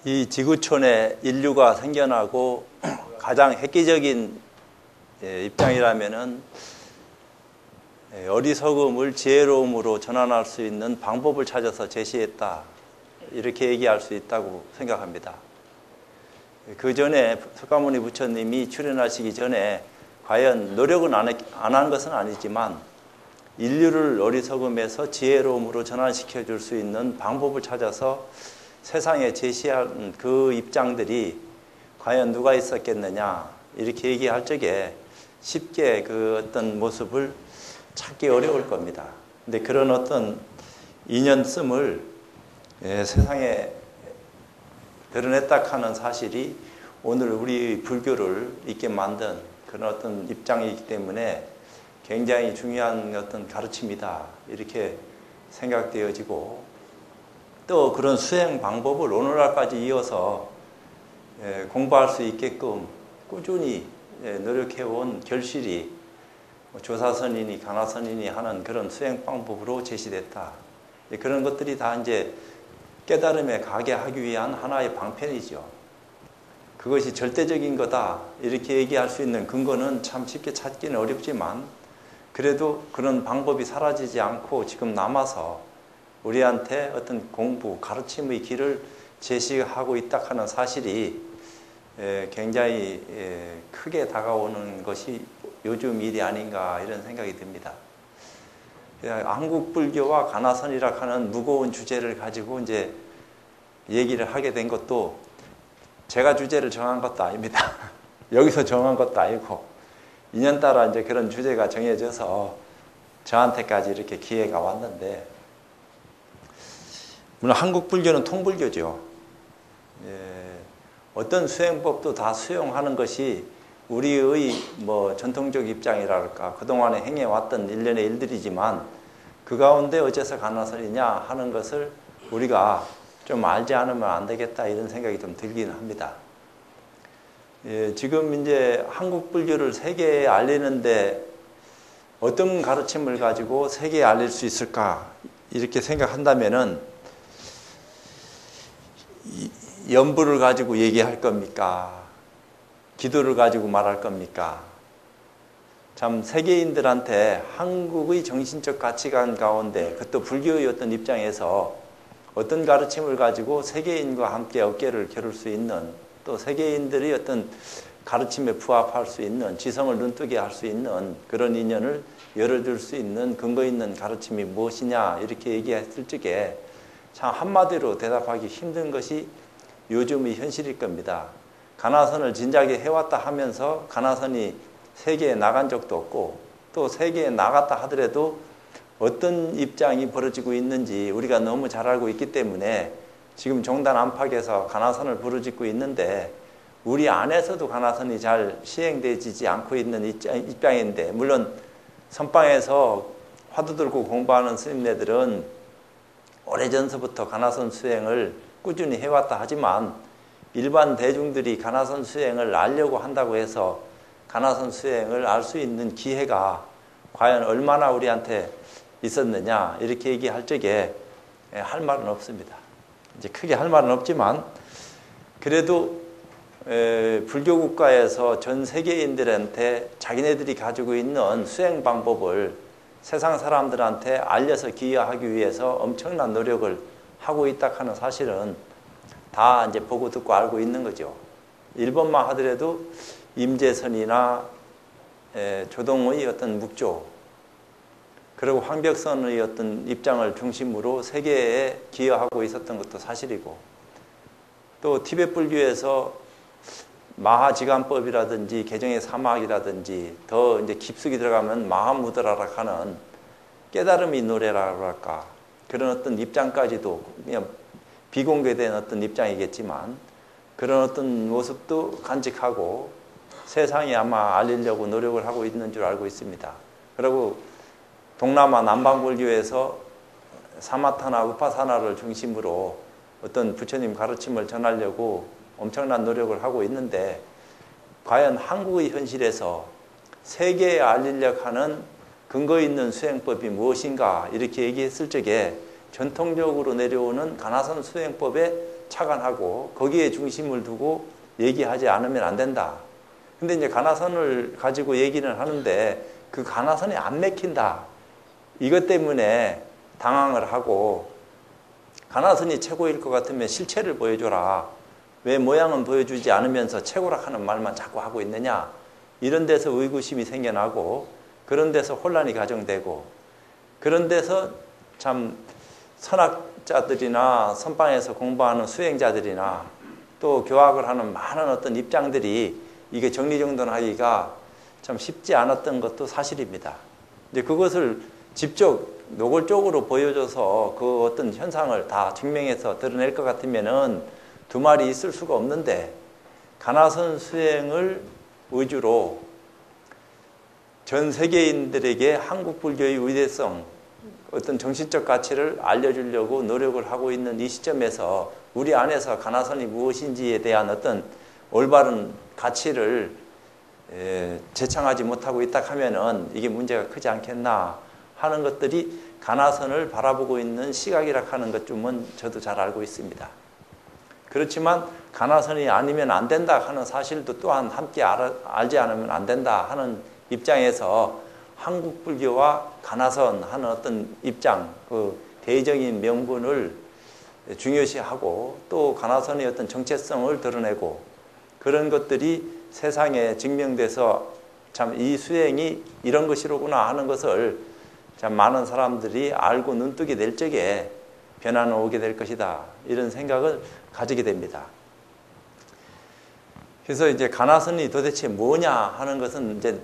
이 지구촌에 인류가 생겨나고 가장 획기적인 입장이라면은 어리석음을 지혜로움으로 전환할 수 있는 방법을 찾아서 제시했다. 이렇게 얘기할 수 있다고 생각합니다. 그 전에 석가모니 부처님이 출현하시기 전에 과연 노력은 안 한 것은 아니지만 인류를 어리석음에서 지혜로움으로 전환시켜 줄 수 있는 방법을 찾아서 세상에 제시한 그 입장들이 과연 누가 있었겠느냐 이렇게 얘기할 적에 쉽게 그 어떤 모습을 찾기 어려울 겁니다. 근데 그런 어떤 인연성을 세상에 드러냈다 하는 사실이 오늘 우리 불교를 있게 만든 그런 어떤 입장이기 때문에 굉장히 중요한 어떤 가르침이다 이렇게 생각되어지고, 또 그런 수행 방법을 오늘날까지 이어서 공부할 수 있게끔 꾸준히 노력해온 결실이 조사선이니 가나선이니 하는 그런 수행 방법으로 제시됐다. 그런 것들이 다 이제 깨달음에 가게 하기 위한 하나의 방편이죠. 그것이 절대적인 거다 이렇게 얘기할 수 있는 근거는 참 쉽게 찾기는 어렵지만, 그래도 그런 방법이 사라지지 않고 지금 남아서 우리한테 어떤 공부, 가르침의 길을 제시하고 있다 하는 사실이 굉장히 크게 다가오는 것이 요즘 일이 아닌가 이런 생각이 듭니다. 한국 불교와 가나선이라 하는 무거운 주제를 가지고 이제 얘기를 하게 된 것도 제가 주제를 정한 것도 아닙니다. 여기서 정한 것도 아니고 인연따라 이제 그런 주제가 정해져서 저한테까지 이렇게 기회가 왔는데, 물론 한국 불교는 통불교죠. 어떤 수행법도 다 수용하는 것이 우리의 전통적 입장이랄까 그동안에 행해왔던 일련의 일들이지만, 그 가운데 어째서 가나선이냐 하는 것을 우리가 좀 알지 않으면 안 되겠다 이런 생각이 좀 들긴 합니다. 지금 이제 한국 불교를 세계에 알리는데 어떤 가르침을 가지고 세계에 알릴 수 있을까 이렇게 생각한다면은, 연부를 가지고 얘기할 겁니까? 기도를 가지고 말할 겁니까? 참 세계인들한테 한국의 정신적 가치관 가운데, 그것도 불교의 어떤 입장에서 어떤 가르침을 가지고 세계인과 함께 어깨를 겨룰 수 있는, 또 세계인들이 어떤 가르침에 부합할 수 있는, 지성을 눈뜨게 할 수 있는 그런 인연을 열어줄 수 있는 근거 있는 가르침이 무엇이냐 이렇게 얘기했을 적에 참 한마디로 대답하기 힘든 것이 요즘의 현실일 겁니다. 가나선을 진작에 해왔다 하면서 가나선이 세계에 나간 적도 없고, 또 세계에 나갔다 하더라도 어떤 입장이 벌어지고 있는지 우리가 너무 잘 알고 있기 때문에 지금 종단 안팎에서 가나선을 부르짖고 있는데, 우리 안에서도 가나선이 잘 시행되지 않고 있는 입장인데, 물론 선방에서 화두 들고 공부하는 스님네들은 오래전서부터 가나선 수행을 꾸준히 해왔다 하지만, 일반 대중들이 가나선 수행을 알려고 한다고 해서 가나선 수행을 알 수 있는 기회가 과연 얼마나 우리한테 있었느냐 이렇게 얘기할 적에 할 말은 없습니다. 이제 크게 할 말은 없지만, 그래도 불교 국가에서 전 세계인들한테 자기네들이 가지고 있는 수행 방법을 세상 사람들한테 알려서 기여하기 위해서 엄청난 노력을 하고 있다 하는 사실은 다 이제 보고 듣고 알고 있는 거죠. 일본만 하더라도 임재선이나 조동의 어떤 묵조, 그리고 황벽선의 어떤 입장을 중심으로 세계에 기여하고 있었던 것도 사실이고, 또 티베트 불교에서 마하지간법이라든지 개정의 사막이라든지 더 이제 깊숙이 들어가면 마하무드라라 하는 깨달음의 노래라고 할까, 그런 어떤 입장까지도 그냥 비공개된 어떤 입장이겠지만 그런 어떤 모습도 간직하고 세상에 아마 알리려고 노력을 하고 있는 줄 알고 있습니다. 그리고 동남아 남방불교에서 사마타나 우파사나를 중심으로 어떤 부처님 가르침을 전하려고 엄청난 노력을 하고 있는데, 과연 한국의 현실에서 세계에 알리려고 하는 근거 있는 수행법이 무엇인가 이렇게 얘기했을 적에 전통적으로 내려오는 가나선 수행법에 착안하고 거기에 중심을 두고 얘기하지 않으면 안 된다. 근데 이제 가나선을 가지고 얘기는 하는데 그 가나선이 안 맥힌다. 이것 때문에 당황을 하고 가나선이 최고일 것 같으면 실체를 보여줘라. 왜 모양은 보여주지 않으면서 최고라 하는 말만 자꾸 하고 있느냐. 이런 데서 의구심이 생겨나고 그런 데서 혼란이 가정되고 그런 데서 참 선학자들이나 선방에서 공부하는 수행자들이나 또 교학을 하는 많은 어떤 입장들이 이게 정리정돈하기가 참 쉽지 않았던 것도 사실입니다. 이제 그것을 직접 노골적으로 보여줘서 그 어떤 현상을 다 증명해서 드러낼 것 같으면은 두 말이 있을 수가 없는데 가나선 수행을 위주로 전 세계인들에게 한국 불교의 위대성, 어떤 정신적 가치를 알려주려고 노력을 하고 있는 이 시점에서 우리 안에서 가나선이 무엇인지에 대한 어떤 올바른 가치를 제창하지 못하고 있다 하면은 이게 문제가 크지 않겠나 하는 것들이 가나선을 바라보고 있는 시각이라 하는 것쯤은 저도 잘 알고 있습니다. 그렇지만 가나선이 아니면 안 된다 하는 사실도 또한 함께 알지 않으면 안 된다 하는 입장에서 한국 불교와 가나선 하는 어떤 입장, 그 대의적인 명분을 중요시하고 또 가나선의 어떤 정체성을 드러내고 그런 것들이 세상에 증명돼서 참 이 수행이 이런 것이로구나 하는 것을 참 많은 사람들이 알고 눈뜨게 될 적에 변화는 오게 될 것이다. 이런 생각을 가지게 됩니다. 그래서 이제 가나선이 도대체 뭐냐 하는 것은 이제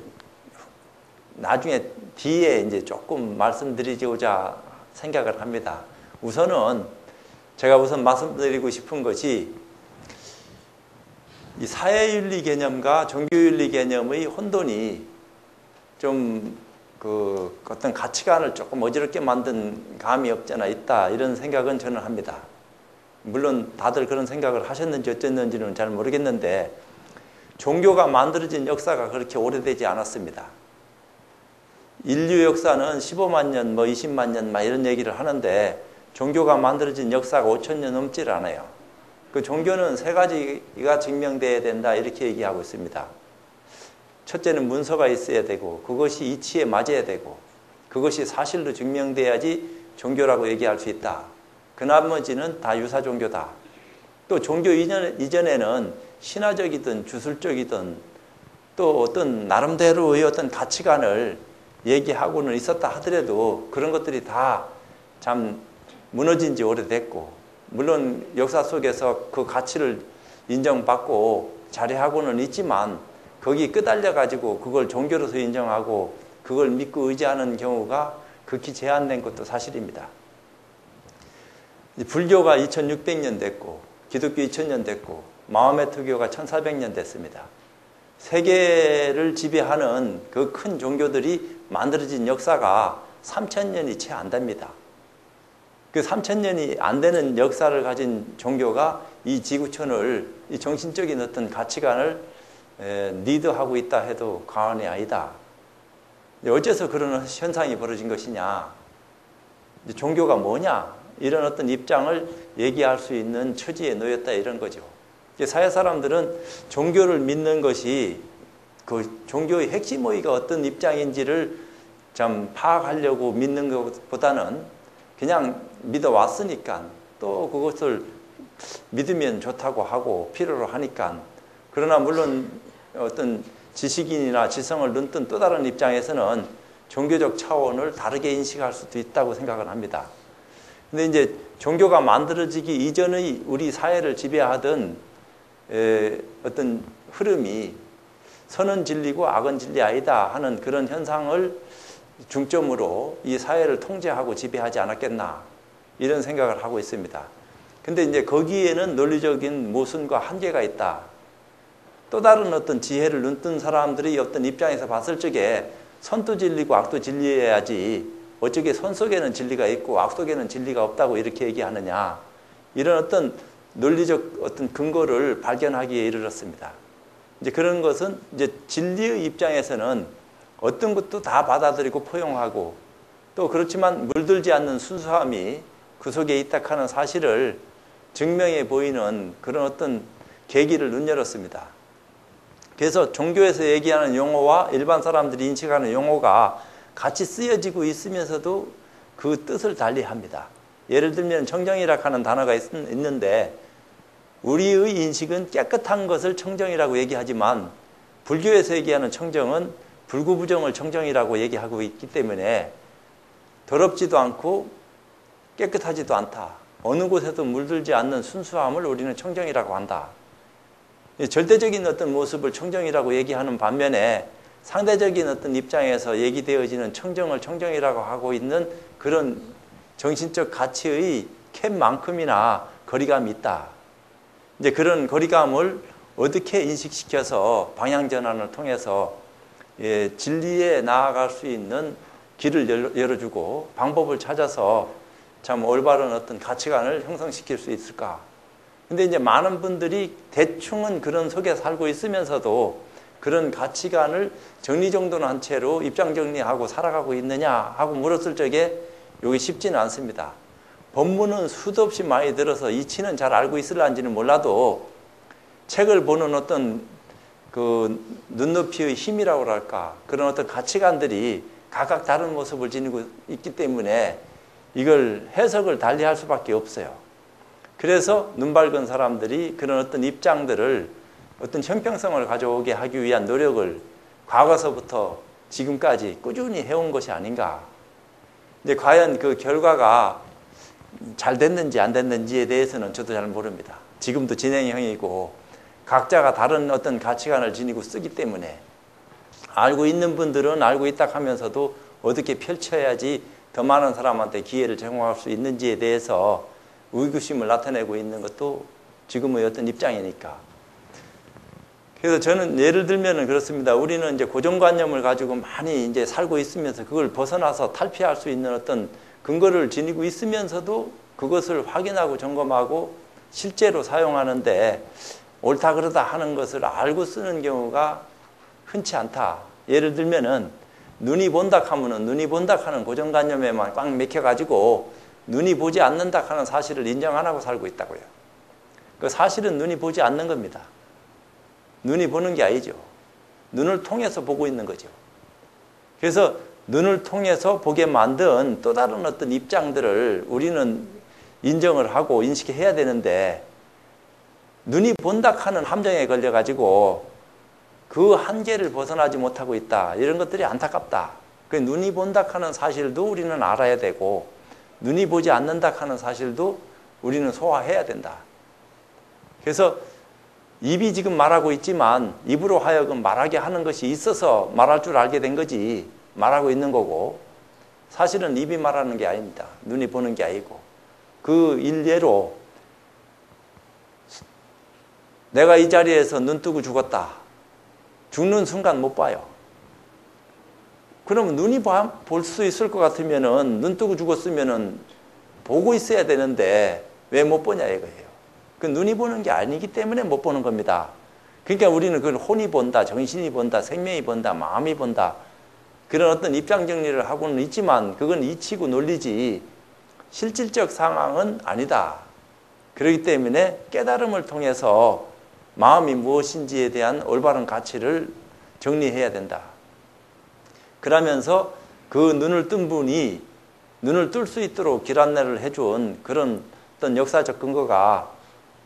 나중에 뒤에 이제 조금 말씀드리고자 생각을 합니다. 우선은 제가 우선 말씀드리고 싶은 것이 이 사회윤리 개념과 종교윤리 개념의 혼돈이 좀 그 어떤 가치관을 조금 어지럽게 만든 감이 없잖아 있다. 이런 생각은 저는 합니다. 물론 다들 그런 생각을 하셨는지 어쨌는지는 잘 모르겠는데 종교가 만들어진 역사가 그렇게 오래되지 않았습니다. 인류 역사는 15만 년, 20만 년 이런 얘기를 하는데 종교가 만들어진 역사가 5,000년 넘질 않아요. 그 종교는 세 가지가 증명돼야 된다 이렇게 얘기하고 있습니다. 첫째는 문서가 있어야 되고 그것이 이치에 맞아야 되고 그것이 사실로 증명돼야지 종교라고 얘기할 수 있다. 그 나머지는 다 유사 종교다. 또 종교 이전에는 신화적이든 주술적이든 또 어떤 나름대로의 어떤 가치관을 얘기하고는 있었다 하더라도 그런 것들이 다 참 무너진 지 오래됐고 물론 역사 속에서 그 가치를 인정받고 자리하고는 있지만 거기 끄달려 가지고 그걸 종교로서 인정하고 그걸 믿고 의지하는 경우가 극히 제한된 것도 사실입니다. 불교가 2600년 됐고 기독교 2000년 됐고 마호메트교가 1400년 됐습니다. 세계를 지배하는 그 큰 종교들이 만들어진 역사가 3000년이 채 안 됩니다. 그 3000년이 안 되는 역사를 가진 종교가 이 지구촌을 이 정신적인 어떤 가치관을 리드하고 있다 해도 과언이 아니다. 어째서 그런 현상이 벌어진 것이냐? 종교가 뭐냐? 이런 어떤 입장을 얘기할 수 있는 처지에 놓였다 이런 거죠. 사회 사람들은 종교를 믿는 것이 그 종교의 핵심의가 어떤 입장인지를 좀 파악하려고 믿는 것보다는 그냥 믿어왔으니까 또 그것을 믿으면 좋다고 하고 필요로 하니까 그러나 물론 어떤 지식인이나 지성을 눈뜬 또 다른 입장에서는 종교적 차원을 다르게 인식할 수도 있다고 생각을 합니다. 근데 이제 종교가 만들어지기 이전의 우리 사회를 지배하던 어떤 흐름이 선은 진리고 악은 진리 아니다 하는 그런 현상을 중점으로 이 사회를 통제하고 지배하지 않았겠나 이런 생각을 하고 있습니다. 근데 이제 거기에는 논리적인 모순과 한계가 있다. 또 다른 어떤 지혜를 눈뜬 사람들이 어떤 입장에서 봤을 적에 선도 진리고 악도 진리해야지 어쩌게 선 속에는 진리가 있고 악 속에는 진리가 없다고 이렇게 얘기하느냐 이런 어떤 논리적 어떤 근거를 발견하기에 이르렀습니다. 이제 그런 것은 이제 진리의 입장에서는 어떤 것도 다 받아들이고 포용하고 또 그렇지만 물들지 않는 순수함이 그 속에 있다 하는 사실을 증명해 보이는 그런 어떤 계기를 눈열었습니다. 그래서 종교에서 얘기하는 용어와 일반 사람들이 인식하는 용어가 같이 쓰여지고 있으면서도 그 뜻을 달리합니다. 예를 들면 청정이라 하는 단어가 있는데 우리의 인식은 깨끗한 것을 청정이라고 얘기하지만 불교에서 얘기하는 청정은 불구부정을 청정이라고 얘기하고 있기 때문에 더럽지도 않고 깨끗하지도 않다. 어느 곳에도 물들지 않는 순수함을 우리는 청정이라고 한다. 절대적인 어떤 모습을 청정이라고 얘기하는 반면에 상대적인 어떤 입장에서 얘기되어지는 청정을 청정이라고 하고 있는 그런 정신적 가치의 캡만큼이나 거리감이 있다. 이제 그런 거리감을 어떻게 인식시켜서 방향전환을 통해서 진리에 나아갈 수 있는 길을 열어주고 방법을 찾아서 참 올바른 어떤 가치관을 형성시킬 수 있을까? 근데 이제 많은 분들이 대충은 그런 속에 살고 있으면서도 그런 가치관을 정리정돈한 채로 입장 정리하고 살아가고 있느냐 하고 물었을 적에 이게 쉽지는 않습니다. 법문은 수도 없이 많이 들어서 이치는 잘 알고 있을런지는 몰라도 책을 보는 어떤 그 눈높이의 힘이라고 할까 그런 어떤 가치관들이 각각 다른 모습을 지니고 있기 때문에 이걸 해석을 달리할 수밖에 없어요. 그래서 눈 밝은 사람들이 그런 어떤 입장들을 어떤 형평성을 가져오게 하기 위한 노력을 과거서부터 지금까지 꾸준히 해온 것이 아닌가. 이제 과연 그 결과가 잘 됐는지 안 됐는지에 대해서는 저도 잘 모릅니다. 지금도 진행형이고 각자가 다른 어떤 가치관을 지니고 쓰기 때문에 알고 있는 분들은 알고 있다 하면서도 어떻게 펼쳐야지 더 많은 사람한테 기회를 제공할 수 있는지에 대해서 의구심을 나타내고 있는 것도 지금의 어떤 입장이니까. 그래서 저는 예를 들면은 그렇습니다. 우리는 이제 고정관념을 가지고 많이 이제 살고 있으면서 그걸 벗어나서 탈피할 수 있는 어떤 근거를 지니고 있으면서도 그것을 확인하고 점검하고 실제로 사용하는데 옳다 그러다 하는 것을 알고 쓰는 경우가 흔치 않다. 예를 들면은 눈이 본다 하면은 눈이 본다 하는 고정관념에만 꽉 맥혀가지고 눈이 보지 않는다 하는 사실을 인정 안 하고 살고 있다고요. 그 사실은 눈이 보지 않는 겁니다. 눈이 보는 게 아니죠. 눈을 통해서 보고 있는 거죠. 그래서 눈을 통해서 보게 만든 또 다른 어떤 입장들을 우리는 인정을 하고 인식해야 되는데 눈이 본다 하는 함정에 걸려가지고 그 한계를 벗어나지 못하고 있다. 이런 것들이 안타깝다. 그 눈이 본다 하는 사실도 우리는 알아야 되고 눈이 보지 않는다 하는 사실도 우리는 소화해야 된다. 그래서 입이 지금 말하고 있지만 입으로 하여금 말하게 하는 것이 있어서 말할 줄 알게 된 거지 말하고 있는 거고 사실은 입이 말하는 게 아닙니다. 눈이 보는 게 아니고 그 일례로 내가 이 자리에서 눈 뜨고 죽었다. 죽는 순간 못 봐요. 그러면 눈이 볼 수 있을 것 같으면은 눈 뜨고 죽었으면은 보고 있어야 되는데 왜 못 보냐 이거예요. 그 눈이 보는 게 아니기 때문에 못 보는 겁니다. 그러니까 우리는 그걸 혼이 본다, 정신이 본다, 생명이 본다, 마음이 본다. 그런 어떤 입장 정리를 하고는 있지만 그건 이치고 논리지 실질적 상황은 아니다. 그렇기 때문에 깨달음을 통해서 마음이 무엇인지에 대한 올바른 가치를 정리해야 된다. 그러면서 그 눈을 뜬 분이 눈을 뜰 수 있도록 길 안내를 해준 그런 어떤 역사적 근거가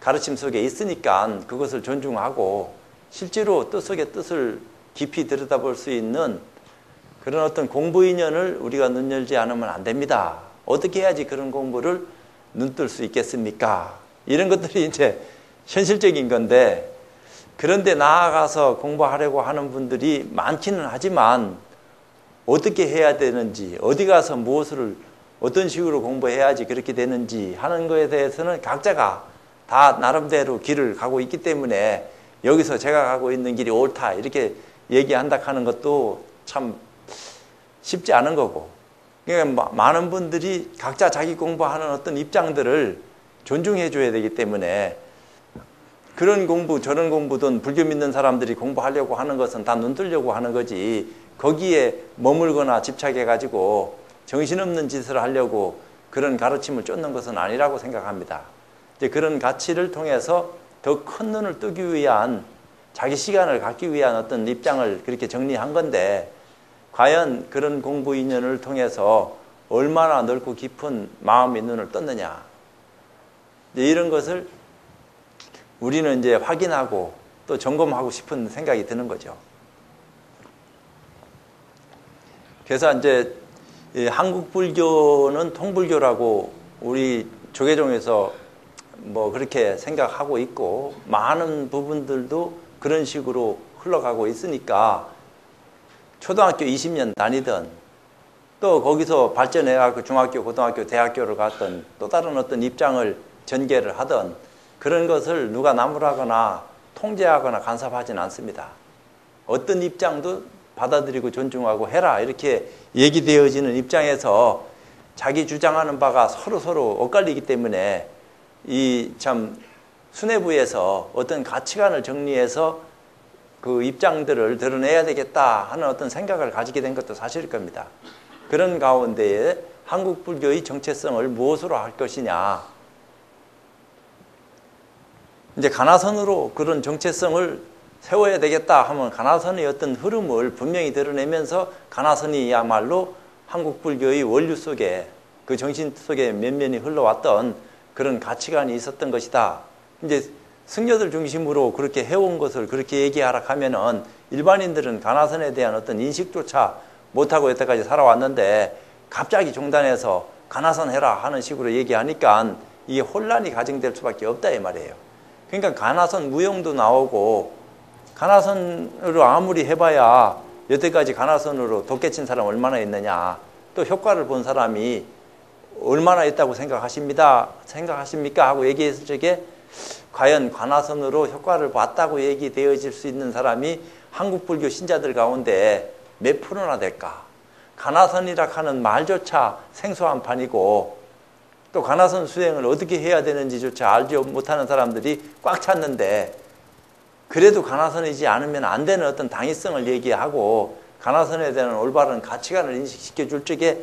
가르침 속에 있으니까 그것을 존중하고 실제로 뜻 속의 뜻을 깊이 들여다볼 수 있는 그런 어떤 공부 인연을 우리가 눈 열지 않으면 안 됩니다. 어떻게 해야지 그런 공부를 눈 뜰 수 있겠습니까? 이런 것들이 이제 현실적인 건데 그런데 나아가서 공부하려고 하는 분들이 많기는 하지만 어떻게 해야 되는지 어디 가서 무엇을 어떤 식으로 공부해야지 그렇게 되는지 하는 거에 대해서는 각자가 다 나름대로 길을 가고 있기 때문에 여기서 제가 가고 있는 길이 옳다 이렇게 얘기한다 하는 것도 참 쉽지 않은 거고 그러니까 많은 분들이 각자 자기 공부하는 어떤 입장들을 존중해 줘야 되기 때문에 그런 공부 저런 공부든 불교 믿는 사람들이 공부하려고 하는 것은 다 눈 뜨려고 하는 거지 거기에 머물거나 집착해 가지고 정신없는 짓을 하려고 그런 가르침을 쫓는 것은 아니라고 생각합니다. 이제 그런 가치를 통해서 더 큰 눈을 뜨기 위한 자기 시간을 갖기 위한 어떤 입장을 그렇게 정리한 건데 과연 그런 공부 인연을 통해서 얼마나 넓고 깊은 마음의 눈을 떴느냐. 이제 이런 것을 우리는 이제 확인하고 또 점검하고 싶은 생각이 드는 거죠. 그래서 이제 한국 불교는 통불교라고 우리 조계종에서 뭐 그렇게 생각하고 있고 많은 부분들도 그런 식으로 흘러가고 있으니까 초등학교 20년 다니던 또 거기서 발전해가지고 중학교, 고등학교, 대학교를 갔던 또 다른 어떤 입장을 전개를 하던 그런 것을 누가 나무라거나 통제하거나 간섭하지는 않습니다. 어떤 입장도 받아들이고 존중하고 해라 이렇게 얘기되어지는 입장에서 자기 주장하는 바가 서로 엇갈리기 때문에 이 참 수뇌부에서 어떤 가치관을 정리해서 그 입장들을 드러내야 되겠다 하는 어떤 생각을 가지게 된 것도 사실일 겁니다. 그런 가운데에 한국 불교의 정체성을 무엇으로 할 것이냐. 이제 가나선으로 그런 정체성을 세워야 되겠다 하면 가나선의 어떤 흐름을 분명히 드러내면서 가나선이야말로 한국 불교의 원류 속에 그 정신 속에 면면이 흘러왔던 그런 가치관이 있었던 것이다. 이제 승려들 중심으로 그렇게 해온 것을 그렇게 얘기하라 하면은 일반인들은 가나선에 대한 어떤 인식조차 못하고 여태까지 살아왔는데 갑자기 중단해서 가나선 해라 하는 식으로 얘기하니까 이게 혼란이 가정될 수밖에 없다 이 말이에요. 그러니까 가나선 무용도 나오고 가나선으로 아무리 해봐야 여태까지 가나선으로 돋개친 사람 얼마나 있느냐 또 효과를 본 사람이 얼마나 있다고 생각하십니까? 하고 얘기했을 적에 과연 가나선으로 효과를 봤다고 얘기되어질 수 있는 사람이 한국 불교 신자들 가운데 몇 프로나 될까? 가나선이라 하는 말조차 생소한 판이고 또 가나선 수행을 어떻게 해야 되는지조차 알지 못하는 사람들이 꽉 찼는데 그래도 가나선이지 않으면 안 되는 어떤 당위성을 얘기하고 가나선에 대한 올바른 가치관을 인식시켜 줄 적에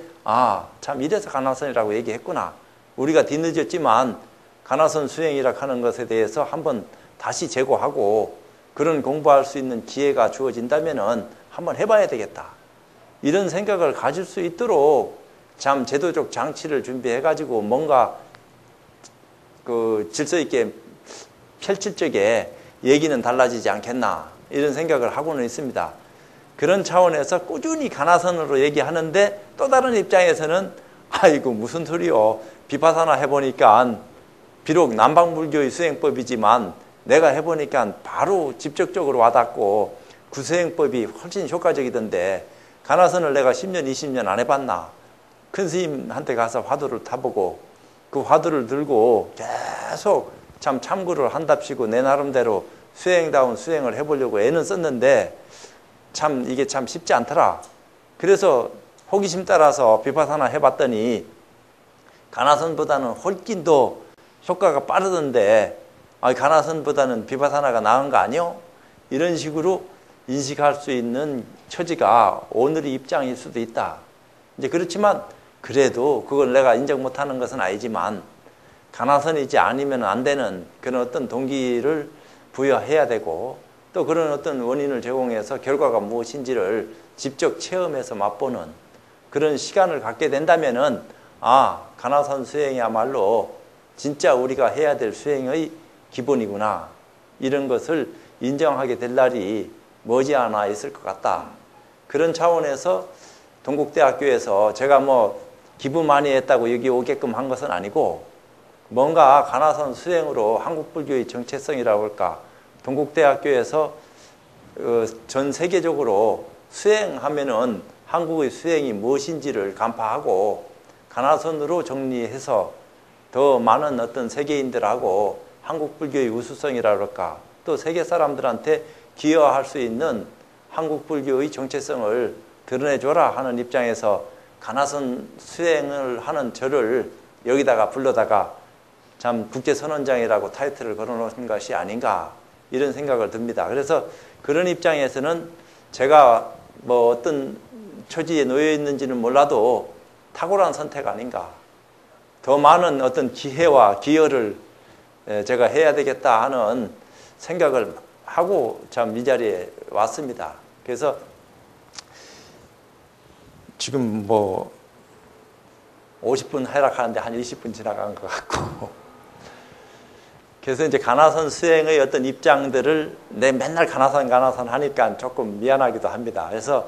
참 이래서 가나선이라고 얘기했구나. 우리가 뒤늦었지만 가나선 수행이라 하는 것에 대해서 한번 다시 재고하고 그런 공부할 수 있는 기회가 주어진다면은 한번 해봐야 되겠다. 이런 생각을 가질 수 있도록 참 제도적 장치를 준비해가지고 뭔가 그 질서 있게 펼칠 적에 얘기는 달라지지 않겠나 이런 생각을 하고는 있습니다. 그런 차원에서 꾸준히 가나선으로 얘기하는데 또 다른 입장에서는 아이고 무슨 소리요. 비파사나 해보니까 비록 남방불교의 수행법이지만 내가 해보니까 바로 직접적으로 와닿고 그 수행법이 훨씬 효과적이던데 가나선을 내가 10년, 20년 안 해봤나. 큰 스님한테 가서 화두를 타보고 그 화두를 들고 계속 참 참고를 한답시고 내 나름대로 수행다운 수행을 해보려고 애는 썼는데 참 이게 참 쉽지 않더라. 그래서 호기심 따라서 비파사나 해봤더니 가나선보다는 훨씬 더 효과가 빠르던데 가나선보다는 비파사나가 나은 거 아니요? 이런 식으로 인식할 수 있는 처지가 오늘의 입장일 수도 있다. 이제 그렇지만 그래도 그걸 내가 인정 못하는 것은 아니지만 가나선이지 아니면 안 되는 그런 어떤 동기를 부여해야 되고 또 그런 어떤 원인을 제공해서 결과가 무엇인지를 직접 체험해서 맛보는 그런 시간을 갖게 된다면은 가나선 수행이야말로 진짜 우리가 해야 될 수행의 기본이구나 이런 것을 인정하게 될 날이 머지않아 있을 것 같다. 그런 차원에서 동국대학교에서 제가 뭐 기부 많이 했다고 여기 오게끔 한 것은 아니고 뭔가 가나선 수행으로 한국불교의 정체성이라고 할까 동국대학교에서 전 세계적으로 수행하면은 한국의 수행이 무엇인지를 간파하고 가나선으로 정리해서 더 많은 어떤 세계인들하고 한국불교의 우수성이라고 할까 또 세계 사람들한테 기여할 수 있는 한국불교의 정체성을 드러내줘라 하는 입장에서 가나선 수행을 하는 저를 여기다가 불러다가 참 국제선언장이라고 타이틀을 걸어놓은 것이 아닌가 이런 생각을 듭니다. 그래서 그런 입장에서는 제가 뭐 어떤 처지에 놓여 있는지는 몰라도 탁월한 선택 아닌가 더 많은 어떤 기회와 기여를 제가 해야 되겠다 하는 생각을 하고 참 이 자리에 왔습니다. 그래서 지금 뭐 50분 하락하는데 한 20분 지나간 것 같고, 그래서 이제 가나선 수행의 어떤 입장들을 맨날 가나선 하니까 조금 미안하기도 합니다. 그래서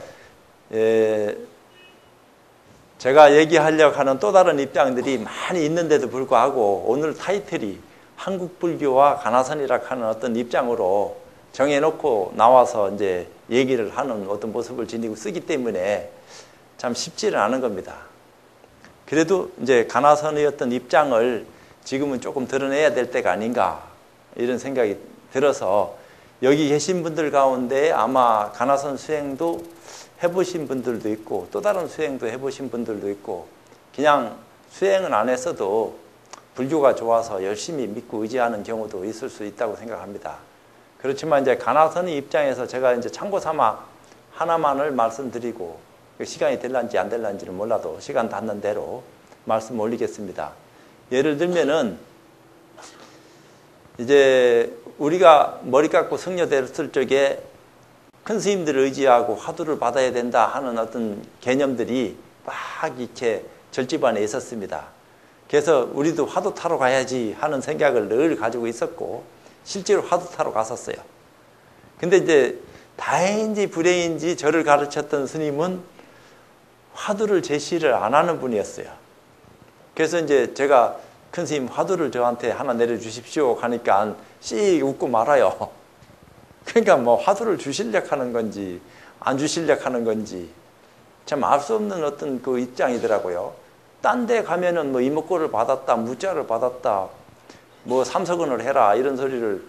제가 얘기하려고 하는 또 다른 입장들이 많이 있는데도 불구하고 오늘 타이틀이 한국 불교와 가나선이라 하는 어떤 입장으로 정해놓고 나와서 이제 얘기를 하는 어떤 모습을 지니고 쓰기 때문에 참 쉽지는 않은 겁니다. 그래도 이제 가나선의 어떤 입장을 지금은 조금 드러내야 될 때가 아닌가 이런 생각이 들어서 여기 계신 분들 가운데 아마 가나선 수행도 해보신 분들도 있고 또 다른 수행도 해보신 분들도 있고 그냥 수행은 안 했어도 불교가 좋아서 열심히 믿고 의지하는 경우도 있을 수 있다고 생각합니다. 그렇지만 이제 가나선의 입장에서 제가 이제 참고 삼아 하나만을 말씀드리고 시간이 될런지 안 될런지는 몰라도 시간 닿는 대로 말씀 올리겠습니다. 예를 들면은 이제 우리가 머리 깎고 성녀됐을 적에 큰 스님들을 의지하고 화두를 받아야 된다 하는 어떤 개념들이 막 이렇게 절집안에 있었습니다. 그래서 우리도 화두 타러 가야지 하는 생각을 늘 가지고 있었고 실제로 화두 타러 갔었어요. 근데 이제 다행인지 불행인지 저를 가르쳤던 스님은 화두를 제시를 안 하는 분이었어요. 그래서 이제 제가 큰 스님 화두를 저한테 하나 내려주십시오 하니까 씩 웃고 말아요. 그러니까 뭐 화두를 주시려고 하는 건지 안 주시려고 하는 건지 참 알 수 없는 어떤 그 입장이더라고요. 딴 데 가면은 뭐 이목구를 받았다, 무자를 받았다, 뭐 삼석은을 해라 이런 소리를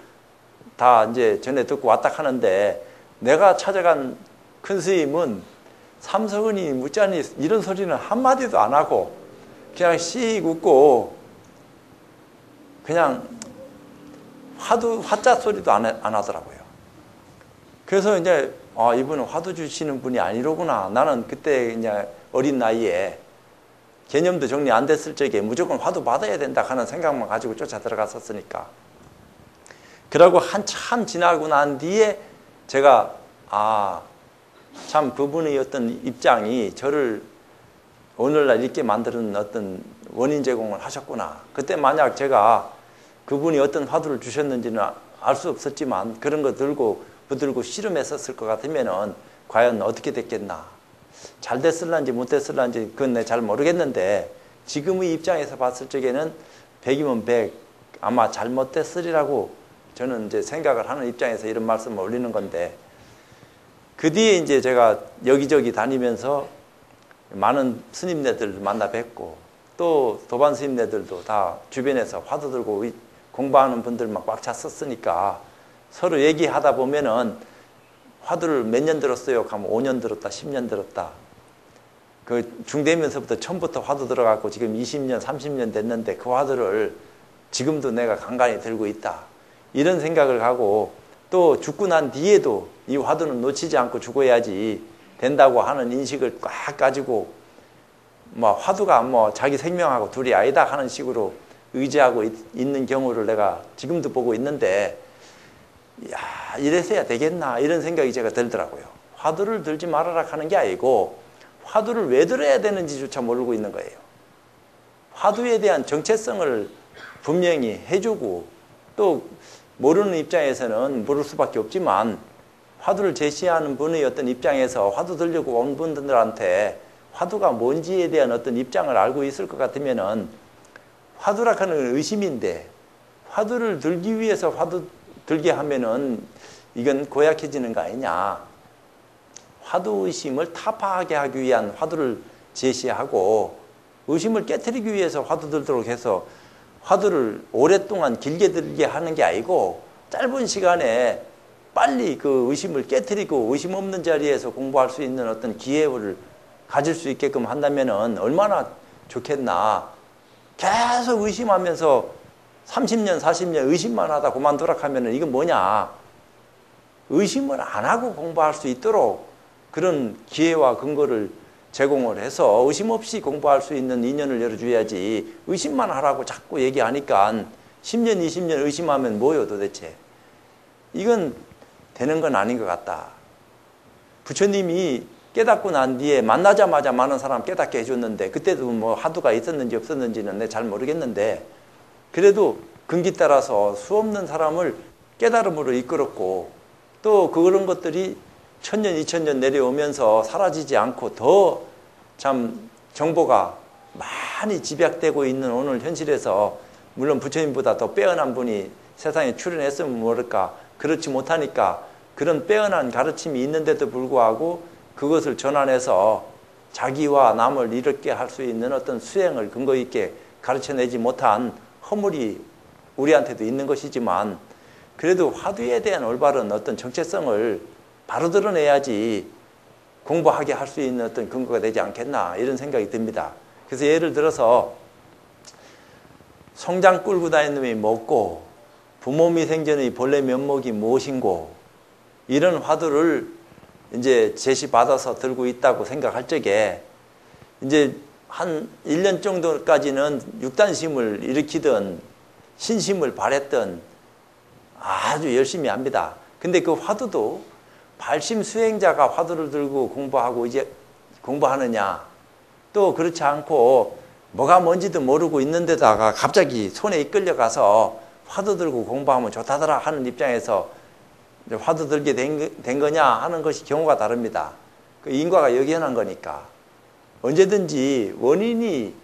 다 이제 전에 듣고 왔다 하는데 내가 찾아간 큰 스님은 삼석은이 무자니 이런 소리는 한마디도 안 하고 그냥 씩 웃고 그냥 화자 소리도 안 하더라고요. 그래서 이제 이분은 화두 주시는 분이 아니로구나. 나는 그때 이제 어린 나이에 개념도 정리 안 됐을 적에 무조건 화두 받아야 된다 하는 생각만 가지고 쫓아 들어갔었으니까. 그러고 한참 지나고 난 뒤에 제가 참 그분의 어떤 입장이 저를 오늘날 있게 만드는 어떤 원인 제공을 하셨구나. 그때 만약 제가 그분이 어떤 화두를 주셨는지는 알 수 없었지만 그런 거 들고 붙들고 씨름했었을 것 같으면은 과연 어떻게 됐겠나. 잘 됐을란지 못 됐을란지 그건 내가 잘 모르겠는데 지금의 입장에서 봤을 적에는 100이면 100 아마 잘못됐으리라고 저는 이제 생각을 하는 입장에서 이런 말씀을 올리는 건데 그 뒤에 이제 제가 여기저기 다니면서 많은 스님네들 만나 뵙고 또 도반 스님네들도 다 주변에서 화두 들고 공부하는 분들만 꽉 찼었으니까 서로 얘기하다 보면은 화두를 몇 년 들었어요? 하면 5년 들었다, 10년 들었다. 그 중되면서부터 처음부터 화두 들어갔고 지금 20년, 30년 됐는데 그 화두를 지금도 내가 간간히 들고 있다. 이런 생각을 하고 또 죽고 난 뒤에도 이 화두는 놓치지 않고 죽어야지 된다고 하는 인식을 꽉 가지고 뭐 화두가 뭐 자기 생명하고 둘이 아니다 하는 식으로 의지하고 있는 경우를 내가 지금도 보고 있는데 야, 이래서야 되겠나 이런 생각이 제가 들더라고요. 화두를 들지 말아라 하는 게 아니고 화두를 왜 들어야 되는지조차 모르고 있는 거예요. 화두에 대한 정체성을 분명히 해주고 또 모르는 입장에서는 모를 수밖에 없지만 화두를 제시하는 분의 어떤 입장에서 화두 들려고 온 분들한테 화두가 뭔지에 대한 어떤 입장을 알고 있을 것 같으면은 화두라 하는 의심인데 화두를 들기 위해서 화두 들게 하면은 이건 고약해지는 거 아니냐. 화두 의심을 타파하게 하기 위한 화두를 제시하고 의심을 깨트리기 위해서 화두 들도록 해서 화두를 오랫동안 길게 들게 하는 게 아니고 짧은 시간에 빨리 그 의심을 깨트리고 의심 없는 자리에서 공부할 수 있는 어떤 기회를 가질 수 있게끔 한다면은 얼마나 좋겠나. 계속 의심하면서 30년, 40년 의심만 하다 그만두라 하면은 이건 뭐냐. 의심을 안 하고 공부할 수 있도록 그런 기회와 근거를 제공을 해서 의심 없이 공부할 수 있는 인연을 열어줘야지 의심만 하라고 자꾸 얘기하니까 10년, 20년 의심하면 뭐요 도대체. 이건 되는 건 아닌 것 같다. 부처님이 깨닫고 난 뒤에 만나자마자 많은 사람 깨닫게 해줬는데 그때도 뭐 화두가 있었는지 없었는지는 내가 잘 모르겠는데 그래도 근기 따라서 수 없는 사람을 깨달음으로 이끌었고 또 그런 것들이 1000년, 2000년 내려오면서 사라지지 않고 더 참 정보가 많이 집약되고 있는 오늘 현실에서 물론 부처님보다 더 빼어난 분이 세상에 출현했으면 모를까 그렇지 못하니까 그런 빼어난 가르침이 있는데도 불구하고 그것을 전환해서 자기와 남을 이롭게 할 수 있는 어떤 수행을 근거 있게 가르쳐내지 못한 허물이 우리한테도 있는 것이지만 그래도 화두에 대한 올바른 어떤 정체성을 바로 드러내야지 공부하게 할 수 있는 어떤 근거가 되지 않겠나 이런 생각이 듭니다. 그래서 예를 들어서 송장 끌고 다니는 놈이 뭐고 부모미생전의 본래 면목이 무엇인고 이런 화두를 이제 제시받아서 들고 있다고 생각할 적에 이제 한 1년 정도까지는 육단심을 일으키던 신심을 발했던 아주 열심히 합니다. 근데 그 화두도 발심 수행자가 화두를 들고 공부하고 이제 공부하느냐 또 그렇지 않고 뭐가 뭔지도 모르고 있는데다가 갑자기 손에 이끌려가서 화두 들고 공부하면 좋다더라 하는 입장에서 화두 들게 된 거냐 하는 것이 경우가 다릅니다. 그 인과가 역연한 거니까 언제든지 원인이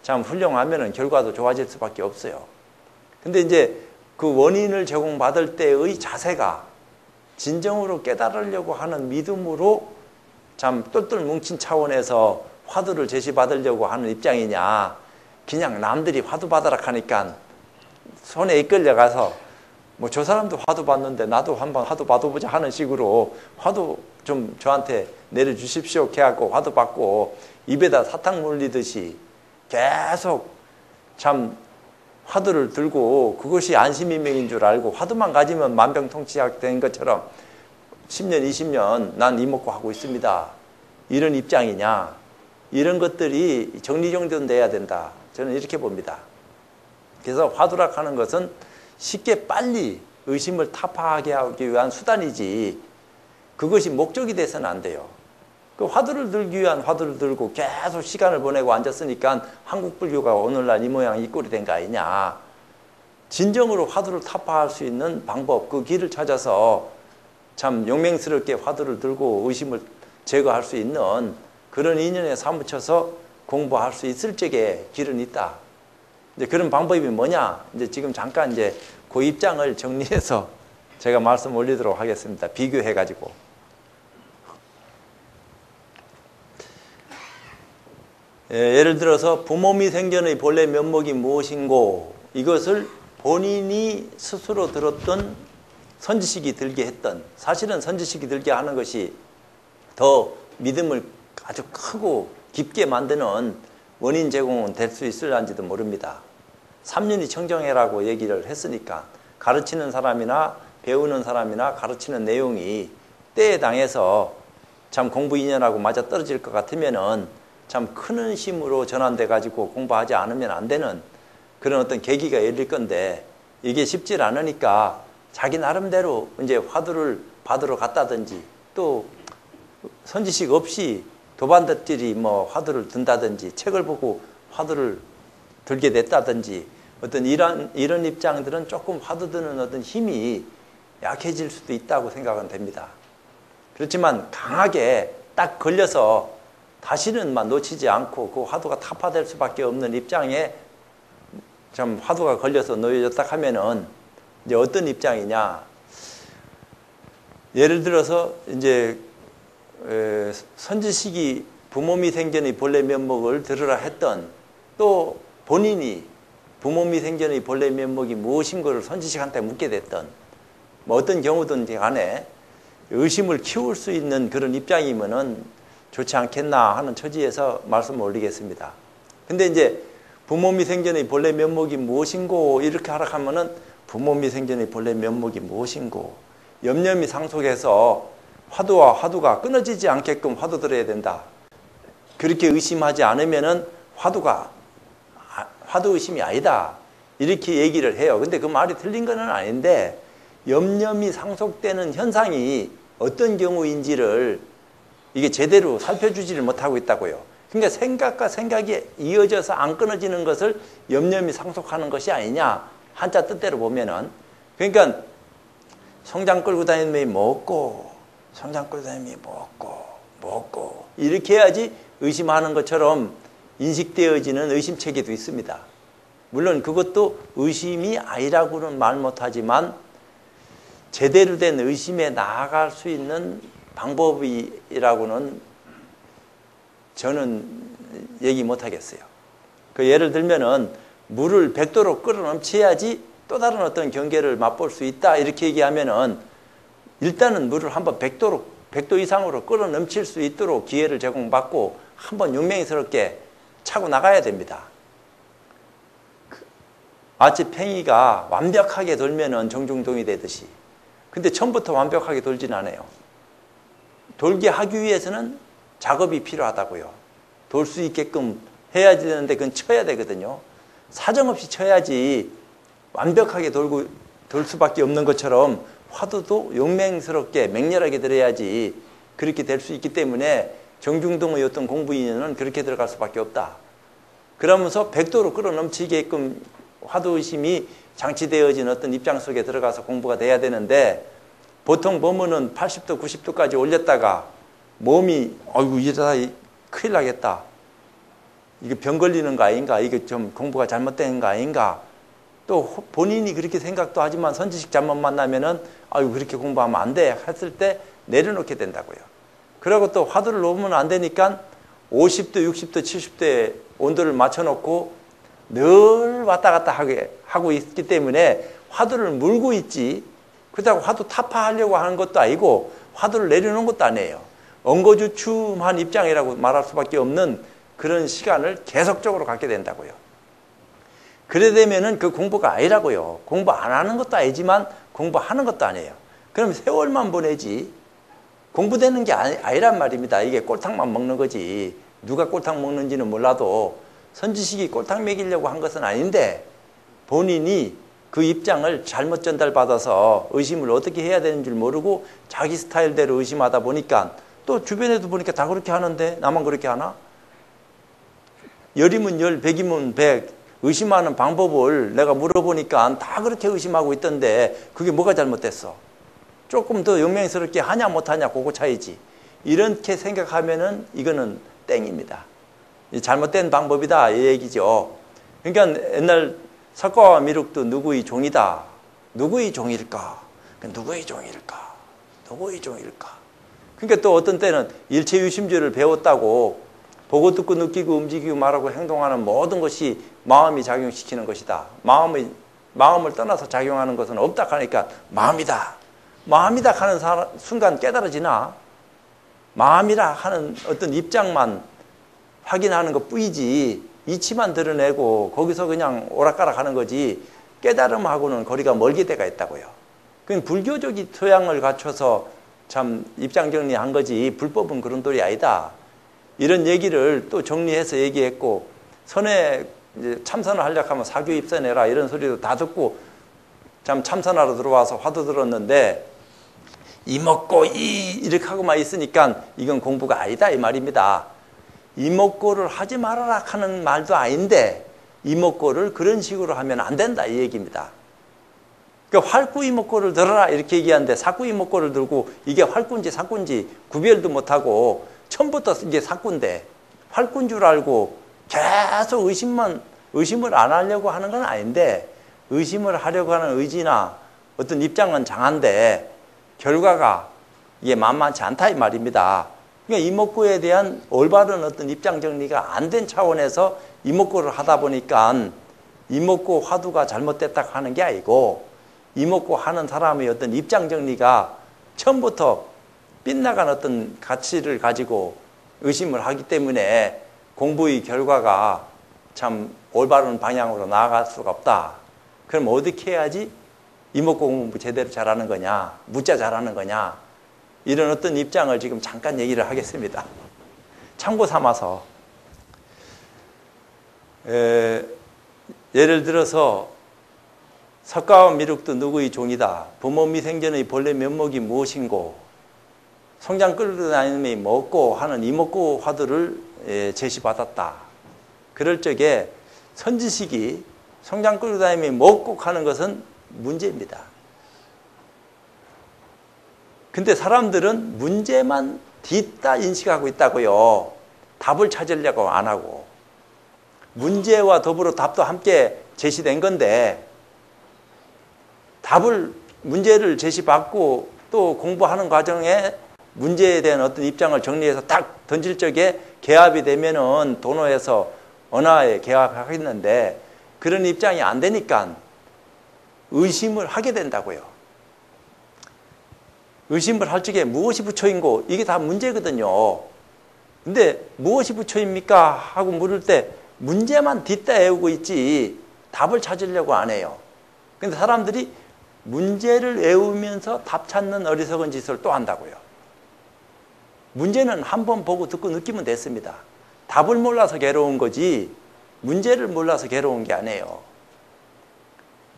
참 훌륭하면 결과도 좋아질 수밖에 없어요. 근데 이제 그 원인을 제공받을 때의 자세가 진정으로 깨달으려고 하는 믿음으로 참 똘똘 뭉친 차원에서 화두를 제시받으려고 하는 입장이냐 그냥 남들이 화두 받으라 하니까 손에 이끌려가서 뭐 저 사람도 화두 받는데 나도 한번 화두 받아보자 하는 식으로 화두 좀 저한테 내려주십시오 해갖고 화두 받고 입에다 사탕 물리듯이 계속 참 화두를 들고 그것이 안심인명인 줄 알고 화두만 가지면 만병통치약 된 것처럼 10년, 20년 난 이먹고 하고 있습니다. 이런 입장이냐 이런 것들이 정리정돈돼야 된다. 저는 이렇게 봅니다. 그래서 화두라 하는 것은 쉽게 빨리 의심을 타파하게 하기 위한 수단이지 그것이 목적이 돼서는 안 돼요. 그 화두를 들기 위한 화두를 들고 계속 시간을 보내고 앉았으니까 한국 불교가 오늘날 이 모양 이 꼴이 된 거 아니냐. 진정으로 화두를 타파할 수 있는 방법, 그 길을 찾아서 참 용맹스럽게 화두를 들고 의심을 제거할 수 있는 그런 인연에 사무쳐서 공부할 수 있을 적에 길은 있다. 이제 그런 방법이 뭐냐? 이제 지금 잠깐 이제 그 입장을 정리해서 제가 말씀 올리도록 하겠습니다. 비교해가지고. 예를 들어서 부모미생전의 본래 면목이 무엇인고 이것을 본인이 스스로 들었던 선지식이 들게 했던 사실은 선지식이 들게 하는 것이 더 믿음을 아주 크고 깊게 만드는 원인 제공은 될 수 있을런지도 모릅니다. 삼륜이 청정해라고 얘기를 했으니까 가르치는 사람이나 배우는 사람이나 가르치는 내용이 때에 당해서 참 공부 인연하고 맞아 떨어질 것 같으면은 참 큰 의심으로 전환돼 가지고 공부하지 않으면 안 되는 그런 어떤 계기가 열릴 건데 이게 쉽지 않으니까 자기 나름대로 이제 화두를 받으러 갔다든지 또 선지식 없이 도반듯들이 뭐 화두를 든다든지 책을 보고 화두를 들게 됐다든지 어떤 이런 입장들은 조금 화두 드는 어떤 힘이 약해질 수도 있다고 생각은 됩니다. 그렇지만 강하게 딱 걸려서 다시는 놓치지 않고 그 화두가 타파될 수밖에 없는 입장에 좀 화두가 걸려서 놓여졌다 하면은 이제 어떤 입장이냐. 예를 들어서 이제 선지식이 부모미생전의 본래 면목을 들으라 했던 또 본인이 부모미생전의 본래 면목이 무엇인 것을 선지식한테 묻게 됐던 뭐 어떤 경우든지 간에 의심을 키울 수 있는 그런 입장이면은 좋지 않겠나 하는 처지에서 말씀을 올리겠습니다. 근데 이제 부모미생전의 본래 면목이 무엇인고 이렇게 하라 하면은 부모미생전의 본래 면목이 무엇인고 염려미 상속해서 화두와 화두가 끊어지지 않게끔 화두 들어야 된다. 그렇게 의심하지 않으면은 화두 의심이 아니다. 이렇게 얘기를 해요. 근데 그 말이 틀린 건 아닌데 염념이 상속되는 현상이 어떤 경우인지를 이게 제대로 살펴주지를 못하고 있다고요. 그러니까 생각과 생각이 이어져서 안 끊어지는 것을 염념이 상속하는 것이 아니냐. 한자 뜻대로 보면은. 그러니까 송장 끌고 다니는 놈이 먹고 송장 끌고 다니는 놈이 먹고 이렇게 해야지 의심하는 것처럼 인식되어지는 의심체계도 있습니다. 물론 그것도 의심이 아니라고는 말 못하지만 제대로 된 의심에 나아갈 수 있는 방법이라고는 저는 얘기 못하겠어요. 그 예를 들면은 물을 100도로 끓어 넘쳐야지 또 다른 어떤 경계를 맛볼 수 있다 이렇게 얘기하면은 일단은 물을 한번 100도 이상으로 끓어 넘칠 수 있도록 기회를 제공받고 한번 용맹스럽게 차고 나가야 됩니다. 마치 팽이가 완벽하게 돌면은 정중동이 되듯이. 근데 처음부터 완벽하게 돌진 않아요. 돌게 하기 위해서는 작업이 필요하다고요. 돌 수 있게끔 해야 되는데 그건 쳐야 되거든요. 사정없이 쳐야지 완벽하게 돌 수밖에 없는 것처럼 화두도 용맹스럽게 맹렬하게 들어야지 그렇게 될 수 있기 때문에 정중동의 어떤 공부 인연은 그렇게 들어갈 수밖에 없다. 그러면서 100도로 끌어넘치게끔 화두의심이 장치되어진 어떤 입장 속에 들어가서 공부가 돼야 되는데 보통 보면은 80도, 90도까지 올렸다가 몸이 아이고 이러다 큰일 나겠다. 이게 병 걸리는 거 아닌가? 이게 좀 공부가 잘못된 거 아닌가? 또 본인이 그렇게 생각도 하지만 선지식 잘못 만나면은 아유 그렇게 공부하면 안 돼 했을 때 내려놓게 된다고요. 그리고 또 화두를 놓으면 안 되니까 50도, 60도, 70도에 온도를 맞춰놓고 늘 왔다 갔다 하고 있기 때문에 화두를 물고 있지 그렇다고 화두 타파하려고 하는 것도 아니고 화두를 내려놓은 것도 아니에요. 엉거주춤한 입장이라고 말할 수밖에 없는 그런 시간을 계속적으로 갖게 된다고요. 그래 되면은 그 공부가 아니라고요. 공부 안 하는 것도 아니지만 공부하는 것도 아니에요. 그럼 세월만 보내지 공부되는 게 아니란 말입니다. 이게 꼴탕만 먹는 거지. 누가 꼴탕 먹는지는 몰라도 선지식이 꼴탕 먹이려고 한 것은 아닌데 본인이 그 입장을 잘못 전달받아서 의심을 어떻게 해야 되는 줄 모르고 자기 스타일대로 의심하다 보니까 또 주변에도 보니까 다 그렇게 하는데 나만 그렇게 하나? 열이면 열, 백이면 백 의심하는 방법을 내가 물어보니까 다 그렇게 의심하고 있던데 그게 뭐가 잘못됐어? 조금 더 용맹스럽게 하냐 못하냐 그거 차이지. 이렇게 생각하면은 이거는 땡입니다. 잘못된 방법이다 이 얘기죠. 그러니까 옛날 석가와 미륵도 누구의 종이다. 누구의 종일까? 누구의 종일까? 누구의 종일까? 그러니까 또 어떤 때는 일체유심주를 배웠다고 보고 듣고 느끼고 움직이고 말하고 행동하는 모든 것이 마음이 작용시키는 것이다. 마음을 떠나서 작용하는 것은 없다 하니까 마음이다. 마음이다 하는 순간 깨달아지나? 마음이라 하는 어떤 입장만 확인하는 것 뿐이지 이치만 드러내고 거기서 그냥 오락가락 하는 거지 깨달음하고는 거리가 멀게 돼가 있다고요. 그건 불교적인 소양을 갖춰서 참 입장 정리한 거지 불법은 그런 돌이 아니다. 이런 얘기를 또 정리해서 얘기했고 선에 이제 참선을 하려고 하면 사교 입선해라 이런 소리도 다 듣고 참 참선하러 들어와서 화두 들었는데 이 먹고 이렇게 하고만 있으니까 이건 공부가 아니다 이 말입니다. 이목고를 하지 말아라 하는 말도 아닌데 이목고를 그런 식으로 하면 안 된다 이 얘기입니다. 그러니까 활구 이목고를 들어라 이렇게 얘기하는데 사구 이목고를 들고 이게 활구인지 사구인지 구별도 못하고 처음부터 이게 사구인데 활구인 줄 알고 계속 의심을 안 하려고 하는 건 아닌데 의심을 하려고 하는 의지나 어떤 입장은 장한데 결과가 이게 만만치 않다 이 말입니다. 그러니까 이목구에 대한 올바른 어떤 입장 정리가 안 된 차원에서 이목구를 하다 보니까 이목구 화두가 잘못됐다 하는 게 아니고 이목구 하는 사람의 어떤 입장 정리가 처음부터 빗나간 어떤 가치를 가지고 의심을 하기 때문에 공부의 결과가 참 올바른 방향으로 나아갈 수가 없다. 그럼 어떻게 해야지 이목구 공부 제대로 잘하는 거냐, 무자 잘하는 거냐 이런 어떤 입장을 지금 잠깐 얘기를 하겠습니다. 참고 삼아서 예를 들어서 석가와 미륵도 누구의 종이다. 부모 미생전의 본래 면목이 무엇인고 송장 끌고 다니며 먹고 하는 이목구 화두를 제시받았다. 그럴 적에 선지식이 송장 끌고 다니며 먹고 하는 것은 문제입니다. 근데 사람들은 문제만 뒤따 인식하고 있다고요. 답을 찾으려고 안 하고. 문제와 더불어 답도 함께 제시된 건데 문제를 제시받고 또 공부하는 과정에 문제에 대한 어떤 입장을 정리해서 딱 던질 적에 개합이 되면은 도노에서 언하에 개합하겠는데 그런 입장이 안 되니까 의심을 하게 된다고요. 의심을 할 적에 무엇이 부처인고 이게 다 문제거든요. 근데 무엇이 부처입니까? 하고 물을 때 문제만 뒷다 외우고 있지 답을 찾으려고 안 해요. 근데 사람들이 문제를 외우면서 답 찾는 어리석은 짓을 또 한다고요. 문제는 한 번 보고 듣고 느끼면 됐습니다. 답을 몰라서 괴로운 거지 문제를 몰라서 괴로운 게 아니에요.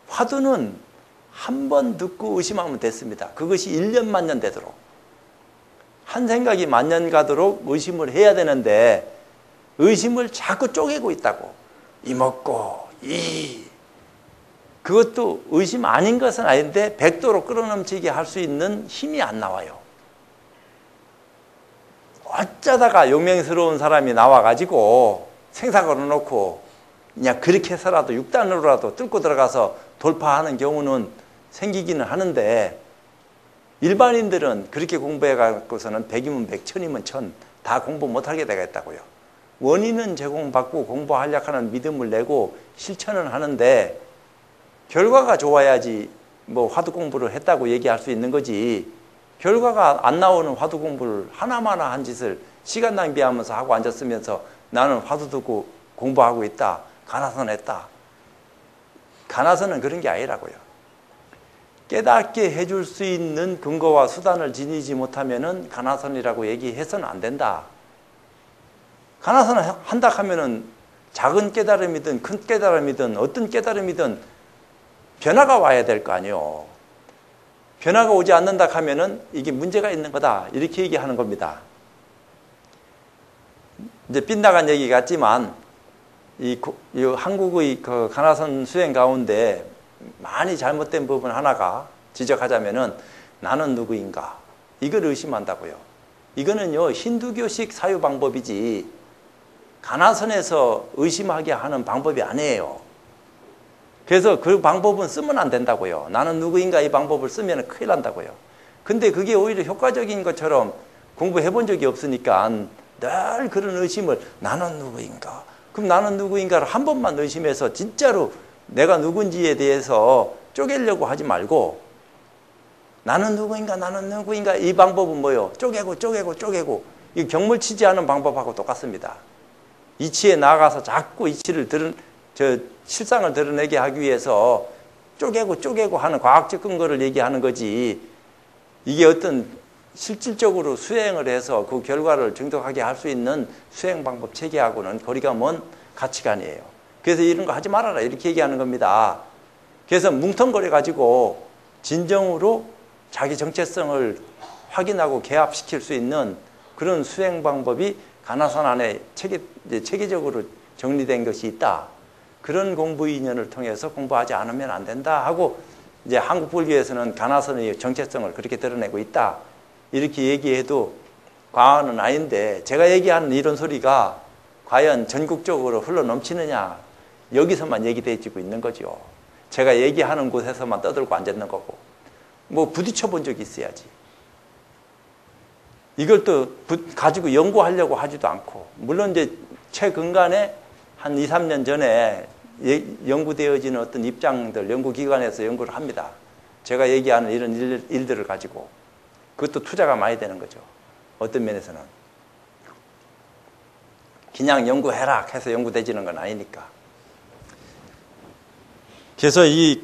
화두는 한 번 듣고 의심하면 됐습니다. 그것이 1년 만년 되도록. 한 생각이 만년 가도록 의심을 해야 되는데 의심을 자꾸 쪼개고 있다고. 이먹고 그것도 의심 아닌 것은 아닌데 100도로 끌어넘치게 할 수 있는 힘이 안 나와요. 어쩌다가 용맹스러운 사람이 나와가지고 생사 걸어놓고 그냥 그렇게 해서라도 6단으로라도 뚫고 들어가서 돌파하는 경우는 생기기는 하는데 일반인들은 그렇게 공부해 갖고서는 100이면 100, 1000이면 1000 다 공부 못하게 되겠다고요. 원인은 제공받고 공부하려고 하는 믿음을 내고 실천을 하는데 결과가 좋아야지 뭐 화두 공부를 했다고 얘기할 수 있는 거지 결과가 안 나오는 화두 공부를 하나마나 한 짓을 시간 낭비하면서 하고 앉았으면서 나는 화두 듣고 공부하고 있다. 가나선 했다. 가나선은 그런 게 아니라고요. 깨닫게 해줄 수 있는 근거와 수단을 지니지 못하면은 가나선이라고 얘기해서는 안 된다. 가나선을 한다 하면은 작은 깨달음이든 큰 깨달음이든 어떤 깨달음이든 변화가 와야 될 거 아니에요. 변화가 오지 않는다 하면은 이게 문제가 있는 거다. 이렇게 얘기하는 겁니다. 이제 빗나간 얘기 같지만 이 한국의 그 가나선 수행 가운데 많이 잘못된 부분 하나가 지적하자면은 나는 누구인가 이걸 의심한다고요. 이거는요 힌두교식 사유 방법이지 가나선에서 의심하게 하는 방법이 아니에요. 그래서 그 방법은 쓰면 안 된다고요. 나는 누구인가 이 방법을 쓰면 큰일 난다고요. 근데 그게 오히려 효과적인 것처럼 공부해 본 적이 없으니까 늘 그런 의심을 나는 누구인가 그럼 나는 누구인가를 한 번만 의심해서 진짜로 내가 누군지에 대해서 쪼개려고 하지 말고 나는 누구인가 이 방법은 뭐예요? 쪼개고 이 경물치지 않은 방법하고 똑같습니다. 이치에 나아가서 자꾸 이치를 실상을 드러내게 하기 위해서 쪼개고 하는 과학적 근거를 얘기하는 거지 이게 어떤 실질적으로 수행을 해서 그 결과를 정독하게 할 수 있는 수행 방법 체계하고는 거리가 먼 가치관이에요. 그래서 이런 거 하지 말아라 이렇게 얘기하는 겁니다. 그래서 뭉텅거려 가지고 진정으로 자기 정체성을 확인하고 개합시킬 수 있는 그런 수행 방법이 가나선 안에 체계적으로 정리된 것이 있다. 그런 공부 인연을 통해서 공부하지 않으면 안 된다 하고 이제 한국 불교에서는 가나선의 정체성을 그렇게 드러내고 있다. 이렇게 얘기해도 과언은 아닌데 제가 얘기하는 이런 소리가 과연 전국적으로 흘러넘치느냐 여기서만 얘기되어지고 있는 거죠. 제가 얘기하는 곳에서만 떠들고 앉았는 거고 뭐 부딪혀 본 적이 있어야지. 이걸 또 가지고 연구하려고 하지도 않고 물론 이제 최근간에 한 2, 3년 전에 연구되어지는 어떤 입장들 연구기관에서 연구를 합니다. 제가 얘기하는 이런 일들을 가지고 그것도 투자가 많이 되는 거죠. 어떤 면에서는 그냥 연구해라 해서 연구되지는 건 아니니까. 그래서 이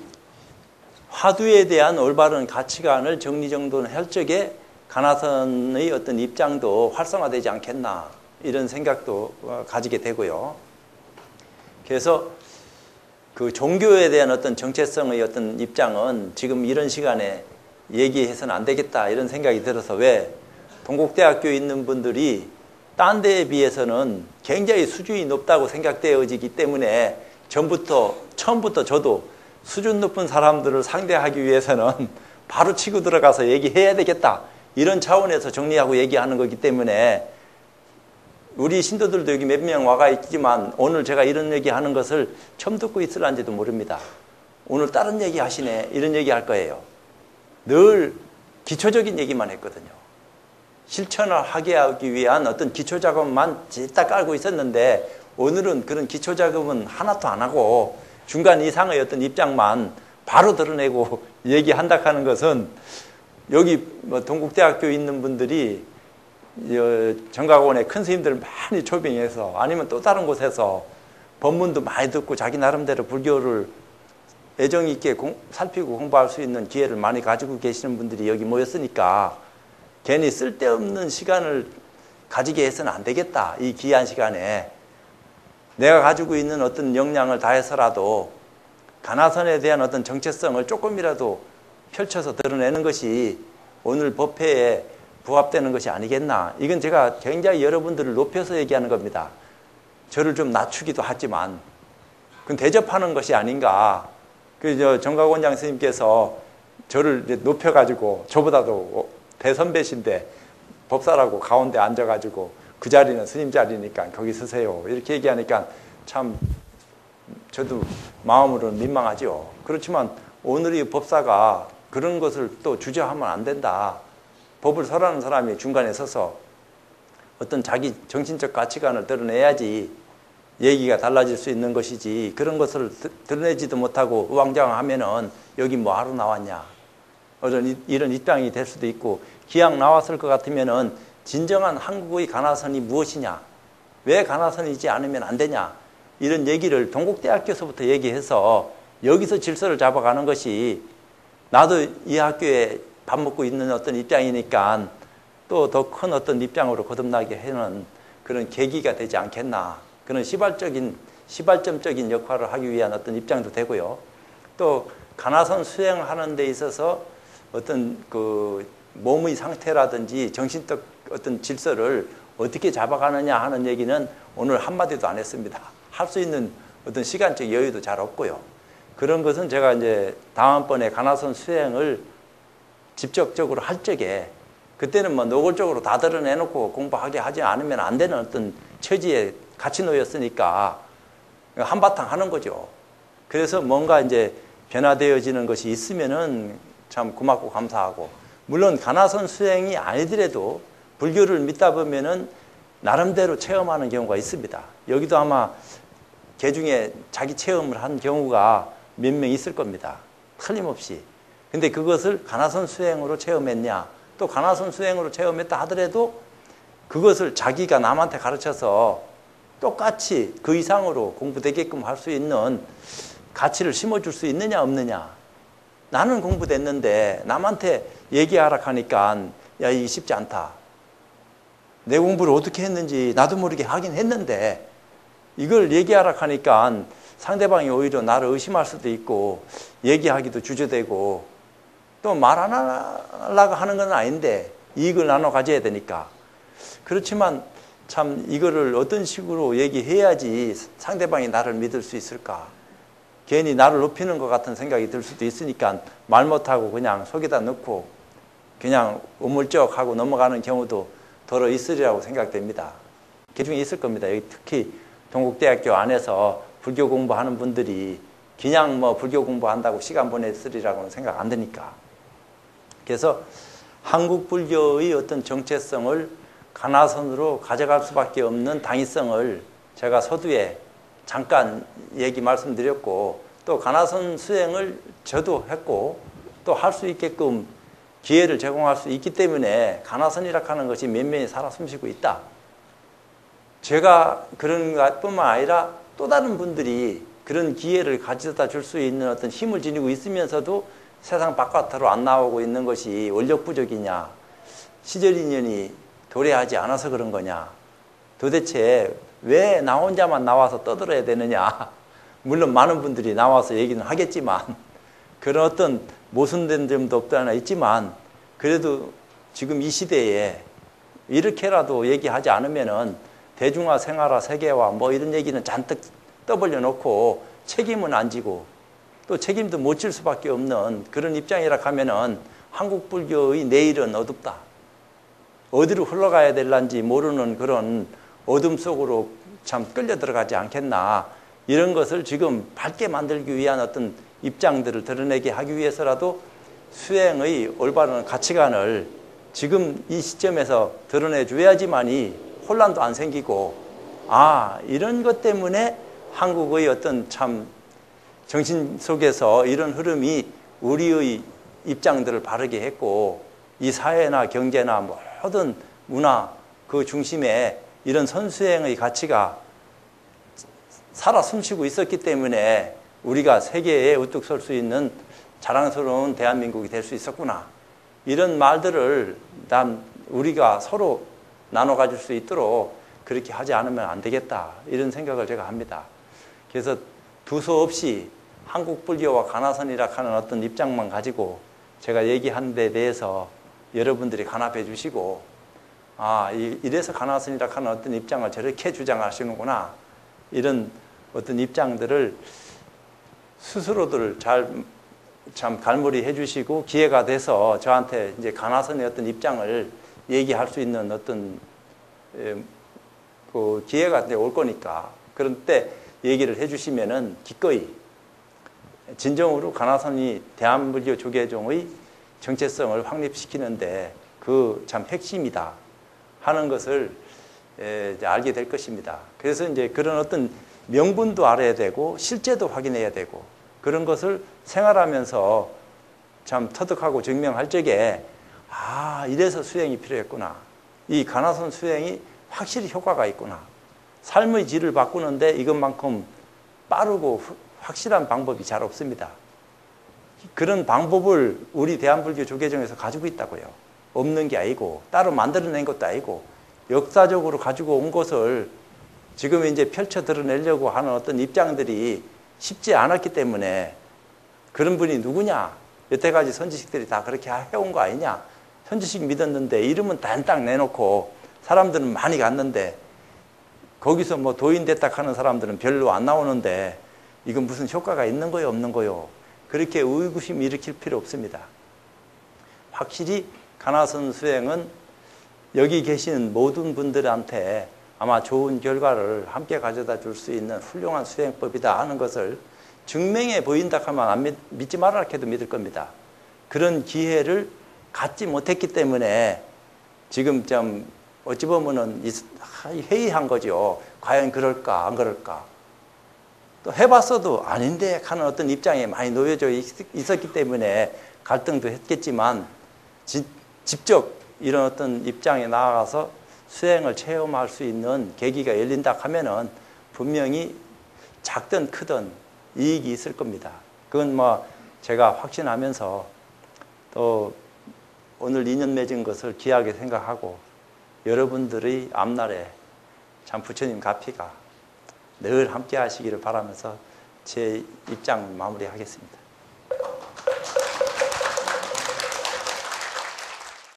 화두에 대한 올바른 가치관을 정리정돈할 적에 가나선의 어떤 입장도 활성화되지 않겠나 이런 생각도 가지게 되고요. 그래서 그 종교에 대한 어떤 정체성의 어떤 입장은 지금 이런 시간에 얘기해서는 안 되겠다 이런 생각이 들어서, 왜 동국대학교에 있는 분들이 딴 데에 비해서는 굉장히 수준이 높다고 생각되어지기 때문에 처음부터 저도 수준 높은 사람들을 상대하기 위해서는 바로 치고 들어가서 얘기해야 되겠다 이런 차원에서 정리하고 얘기하는 거기 때문에, 우리 신도들도 여기 몇 명 와가 있지만 오늘 제가 이런 얘기하는 것을 처음 듣고 있을란지도 모릅니다. 오늘 다른 얘기 하시네 이런 얘기 할 거예요. 늘 기초적인 얘기만 했거든요. 실천을 하게 하기 위한 어떤 기초 작업만 딱 깔고 있었는데, 오늘은 그런 기초 작업은 하나도 안 하고 중간 이상의 어떤 입장만 바로 드러내고 얘기한다 하는 것은, 여기 뭐 동국대학교에 있는 분들이 정각원에 큰 스님들 많이 초빙해서, 아니면 또 다른 곳에서 법문도 많이 듣고 자기 나름대로 불교를 애정 있게 살피고 공부할 수 있는 기회를 많이 가지고 계시는 분들이 여기 모였으니까 괜히 쓸데없는 시간을 가지게 해서는 안 되겠다. 이 귀한 시간에 내가 가지고 있는 어떤 역량을 다해서라도 가나선에 대한 어떤 정체성을 조금이라도 펼쳐서 드러내는 것이 오늘 법회에 부합되는 것이 아니겠나. 이건 제가 굉장히 여러분들을 높여서 얘기하는 겁니다. 저를 좀 낮추기도 하지만 그건 대접하는 것이 아닌가. 정각 원장 스님께서 저를 높여가지고, 저보다도 대선배신데 법사라고 가운데 앉아가지고 그 자리는 스님 자리니까 거기 서세요 이렇게 얘기하니까 참 저도 마음으로는 민망하죠. 그렇지만 오늘의 법사가 그런 것을 또 주저하면 안 된다. 법을 설하는 사람이 중간에 서서 어떤 자기 정신적 가치관을 드러내야지 얘기가 달라질 수 있는 것이지, 그런 것을 드러내지도 못하고 우왕좌왕하면은 여기 뭐 하러 나왔냐, 이런 입장이 될 수도 있고, 기왕 나왔을 것 같으면은 진정한 한국의 가나선이 무엇이냐, 왜 가나선이지 않으면 안 되냐, 이런 얘기를 동국대학교에서부터 얘기해서 여기서 질서를 잡아가는 것이, 나도 이 학교에 밥 먹고 있는 어떤 입장이니까 또 더 큰 어떤 입장으로 거듭나게 하는 그런 계기가 되지 않겠나. 그런 시발점적인 역할을 하기 위한 어떤 입장도 되고요. 또 가나선 수행하는 데 있어서 어떤 그 몸의 상태라든지 정신적 어떤 질서를 어떻게 잡아가느냐 하는 얘기는 오늘 한마디도 안 했습니다. 할 수 있는 어떤 시간적 여유도 잘 없고요. 그런 것은 제가 이제 다음번에 가나선 수행을 직접적으로 할 적에, 그때는 뭐 노골적으로 다 드러내놓고 공부하게 하지 않으면 안 되는 어떤 처지에 같이 놓였으니까 한바탕 하는 거죠. 그래서 뭔가 이제 변화되어지는 것이 있으면은 참 고맙고 감사하고, 물론 가나선 수행이 아니더라도 불교를 믿다 보면은 나름대로 체험하는 경우가 있습니다. 여기도 아마 개중에 자기 체험을 한 경우가 몇 명 있을 겁니다. 틀림없이. 근데 그것을 가나선 수행으로 체험했냐, 또 가나선 수행으로 체험했다 하더라도 그것을 자기가 남한테 가르쳐서 똑같이 그 이상으로 공부되게끔 할 수 있는 가치를 심어줄 수 있느냐 없느냐. 나는 공부됐는데 남한테 얘기하라 하니까 야, 이게 쉽지 않다. 내 공부를 어떻게 했는지 나도 모르게 하긴 했는데 이걸 얘기하라 하니까 상대방이 오히려 나를 의심할 수도 있고 얘기하기도 주저되고, 또 말 안 하려고 하는 건 아닌데 이익을 나눠 가져야 되니까. 그렇지만 참 이거를 어떤 식으로 얘기해야지 상대방이 나를 믿을 수 있을까. 괜히 나를 높이는 것 같은 생각이 들 수도 있으니까 말 못하고 그냥 속에다 넣고 그냥 우물쩍하고 넘어가는 경우도 더러 있으리라고 생각됩니다. 그 중에 있을 겁니다. 여기 특히 동국대학교 안에서 불교 공부하는 분들이 그냥 뭐 불교 공부한다고 시간 보냈으리라고는 생각 안 드니까. 그래서 한국 불교의 어떤 정체성을 가나선으로 가져갈 수밖에 없는 당위성을 제가 서두에 잠깐 얘기 말씀드렸고, 또 가나선 수행을 저도 했고 또 할 수 있게끔 기회를 제공할 수 있기 때문에 가나선이라고 하는 것이 면면히 살아 숨쉬고 있다. 제가 그런 것뿐만 아니라 또 다른 분들이 그런 기회를 가져다 줄 수 있는 어떤 힘을 지니고 있으면서도 세상 바깥으로 안 나오고 있는 것이 원력 부족이냐, 시절 인연이 도래하지 않아서 그런 거냐, 도대체 왜 나 혼자만 나와서 떠들어야 되느냐. 물론 많은 분들이 나와서 얘기는 하겠지만 그런 어떤 모순된 점도 없다 하나 있지만 그래도 지금 이 시대에 이렇게라도 얘기하지 않으면은 대중화, 생활화, 세계화 뭐 이런 얘기는 잔뜩 떠벌려 놓고 책임은 안 지고 또 책임도 못 질 수밖에 없는 그런 입장이라 하면은 한국 불교의 내일은 어둡다. 어디로 흘러가야 될란지 모르는 그런 어둠 속으로 참 끌려 들어가지 않겠나. 이런 것을 지금 밝게 만들기 위한 어떤 입장들을 드러내게 하기 위해서라도 수행의 올바른 가치관을 지금 이 시점에서 드러내줘야지만이 혼란도 안 생기고 이런 것 때문에 한국의 어떤 참 정신 속에서 이런 흐름이 우리의 입장들을 바르게 했고 이 사회나 경제나 모든 문화 그 중심에 이런 선수행의 가치가 살아 숨쉬고 있었기 때문에 우리가 세계에 우뚝 설 수 있는 자랑스러운 대한민국이 될 수 있었구나. 이런 말들을 우리가 서로 나눠 가질 수 있도록 그렇게 하지 않으면 안 되겠다. 이런 생각을 제가 합니다. 그래서 두서없이 한국 불교와 가나선이라 하는 어떤 입장만 가지고 제가 얘기한 데 대해서 여러분들이 간합해 주시고 이래서 가나선이라 하는 어떤 입장을 저렇게 주장하시는구나. 이런 어떤 입장들을 스스로들 참 갈무리 해주시고 기회가 돼서 저한테 이제 가나선의 어떤 입장을 얘기할 수 있는 어떤 그 기회가 이제 올 거니까 그런 때 얘기를 해주시면은 기꺼이 진정으로 가나선이 대한불교 조계종의 정체성을 확립시키는데 그 참 핵심이다 하는 것을 이제 알게 될 것입니다. 그래서 이제 그런 어떤 명분도 알아야 되고 실제도 확인해야 되고 그런 것을 생활하면서 참 터득하고 증명할 적에 이래서 수행이 필요했구나. 이 가나선 수행이 확실히 효과가 있구나. 삶의 질을 바꾸는데 이것만큼 빠르고 확실한 방법이 잘 없습니다. 그런 방법을 우리 대한불교 조계종에서 가지고 있다고요. 없는 게 아니고 따로 만들어낸 것도 아니고 역사적으로 가지고 온 것을 지금 이제 펼쳐 드러내려고 하는 어떤 입장들이 쉽지 않았기 때문에 그런 분이 누구냐? 여태까지 선지식들이 다 그렇게 해온 거 아니냐? 선지식 믿었는데 이름은 단딱 내놓고 사람들은 많이 갔는데 거기서 뭐 도인 됐다 하는 사람들은 별로 안 나오는데 이건 무슨 효과가 있는 거요, 없는 거요? 그렇게 의구심 일으킬 필요 없습니다. 확실히 가나선 수행은 여기 계신 모든 분들한테 아마 좋은 결과를 함께 가져다 줄 수 있는 훌륭한 수행법이다 하는 것을 증명해 보인다 하면 믿지 말라 해도 믿을 겁니다. 그런 기회를 갖지 못했기 때문에 지금 좀 어찌 보면은 회의한 거죠. 과연 그럴까 안 그럴까. 또 해봤어도 아닌데 하는 어떤 입장에 많이 놓여져 있었기 때문에 갈등도 했겠지만 직접 이런 어떤 입장에 나아가서 수행을 체험할 수 있는 계기가 열린다 하면은 분명히 작든 크든 이익이 있을 겁니다. 그건 뭐 제가 확신하면서 또 오늘 인연 맺은 것을 귀하게 생각하고 여러분들의 앞날에 참 부처님 가피가 늘 함께 하시기를 바라면서 제 입장 마무리하겠습니다.